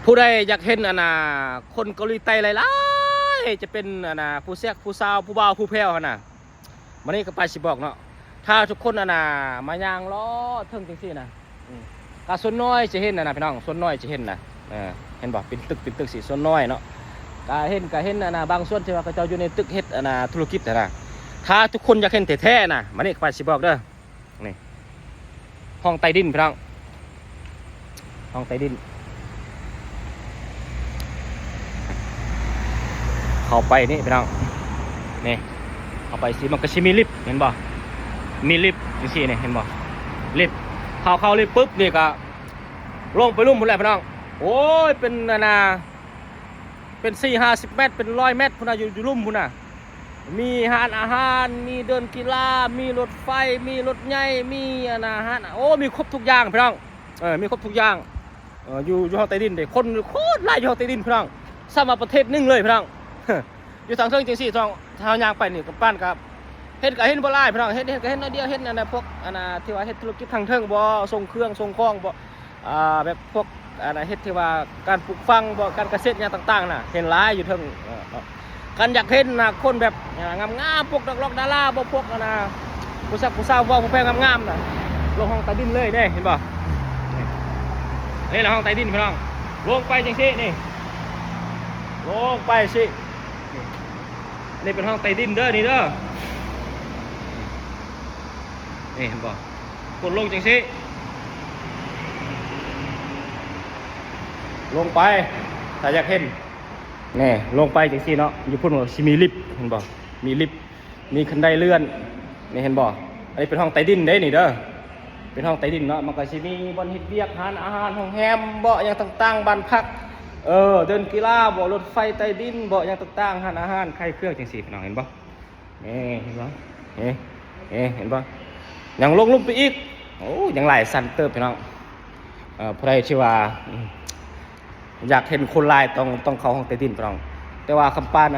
ผู้ใดอยากเห็นคนเกาหลีใต้หลายๆจะเป็นผู้แซกผู้สาวผู้บ่าวผู้แพ้วมันนี่ก็ไปสิบอกเนาะถ้าทุกคนมายางล้อเทิงจริงๆนะกาส่วนน้อยจะเห็นพี่น้องส่วนน้อยจะเห็นเห็นบอกเป็นตึกสิส่วนน้อยเนาะกาเห็นบางส่วนที่ว่าเขาเจ้าอยู่ในตึกเฮ็ดธุรกิจถ้าทุกคนอยากเห็นแท้ๆมันนี่ก็ไปสิบอกเด้อนี่ห้องใต้ดินพี่น้องห้องใต้ดินเข้าไปนี่พี่น้องนี่เข้าไปสิมันก็ชิมีลิฟต์เห็นบ่มีลิฟต์จังซี่นี่เห็นบ่ลิฟต์เข้าลิฟต์ปุ๊บนี่ก็ลงไปลุ่มพุ่นแหละพี่น้องโอ้ยเป็นเป็น40-50 เมตรเป็น100 เมตรพุ่นอยู่ลุ่มพุ่นมีร้านอาหารมีเดินกีฬามีรถไฟมีรถใหญ่มีอาหารโอ้มีครบทุกอย่างพี่น้องมีครบทุกอย่างอยู่ห้องใต้ดินเด็กคนโคตรหลายอยู่ห้องใต้ดินพี่น้องสร้างมาประเทศนึงเลยพี่น้องอยู่ทางเทิงจังซี่ทางยางไปนี่กับบ้านกับเฮ็ดก็เฮ็ดบ่หลายพี่น้องเฮ็ดก็เฮ็ดน้อยเดียวเฮ็ดพวกที่ว่าเฮ็ดธุรกิจทางเทิงบ่ส่งเครื่องส่งของบ่แบบพวกเฮ็ดที่ว่าการปลูกฝังบ่การเกษตรหยังต่างๆน่ะเห็นหลายอยู่เทิงกันอยากเห็นคนแบบงามๆพวกนักร้องดาราบ่พวกผู้สาวผู้แพงงามๆน่ะลงห้องใต้ดินเลยเด้เห็นบ่นี่แหละห้องใต้ดินพี่น้องลงไปจังซี่นี่ลงไปสินี่เป็นห้องใต้ดินเด้อนี่เด้อนี่เห็นบ่กดลงจังซี่ลงไปถ้าอยากเห็นนี่ลงไปจังซี่เนาะอยู่พุ่นว่าสิมีลิฟต์เห็นบ่มีลิฟต์มีคันไดเลื่อนนี่เห็นบ่อันนี้เป็นห้องใต้ดินเด้นี่เด้อเป็นห้องใต้ดินเนาะมันก็สิมีบ่อนเฮ็ดเวียกร้านอาหารห้องแฮมบ่อย่างต่างๆบ้านพักเดินกีฬาบ่รถไฟใต้ดินบ่อย่างต่างๆร้านอาหารใครเครื่องจังซี่พี่น้องเห็นบ่นี่เห็นบ่เห็นบ่ยังลงไปอีกโอ้ยังหลายสั้นเติบพี่น้องผู้ใดที่ว่าอยากเห็นคนหลายต้องเข้าห้องใต้ดินพี่น้องแต่ว่าคำป้าน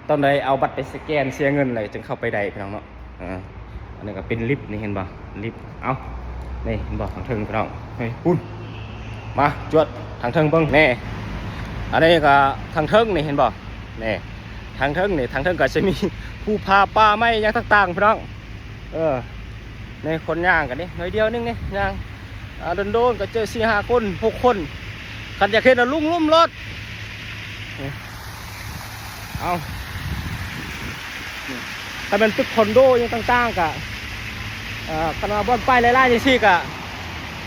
ต้องได้เอาบัตรไปสแกนเสียเงินเลยจึงเข้าไปได้พี่น้องเนาะอันนี้ก็เป็นลิฟต์นี่เห็นบ่ลิฟต์เอานี่เห็นบ่ทางเทิงพี่น้องเฮ้ยปุ่นมาจวดทางเทิงเบิ่งนี่อันนี้ก็ทางเทิงนี่เห็นบ่นี่ทางเทิงก็จะมีภูผาป่าไม้อย่างต่างๆพี่น้องในคนย่างกันนี่หน่อยเดียวนึงนี่ย่างโดนก็เจอ4-5 คน6 คนกันอยากเห็นลุ่มรถเอาถ้าเป็นตึกคอนโดอย่างต่างๆกะขนาดบอนป้ายไล่ๆอย่างซี่กะ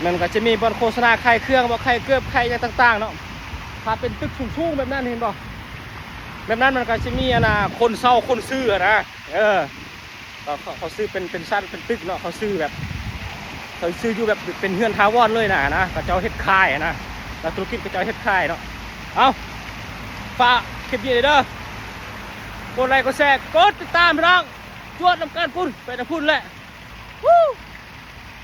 มันก็จะมีบอนโฆษณาใครเครื่องบ่ใครเกือบใครอย่างต่างๆเนาะถ้าเป็นตึกสูงๆแบบนั้นเห็นบ่แบบนั้นมันก็จะมีคนเช่าคนซื้อนะเขาซื้อเป็นสั้นเป็นตึกเนาะเขาซื้ออยู่แบบเป็นเฮือนทาวรเลยนะก็เจ้าเฮ็ดค่ายนะแล้วธุรกิจก็เจ้าเฮ็ดค่ายเนาะเอาฝากคลิปนี้เด้อกดไลค์กดแชร์กดติดตามพี่น้องจวดนำการพุ่นไปนำพุ่นแหละ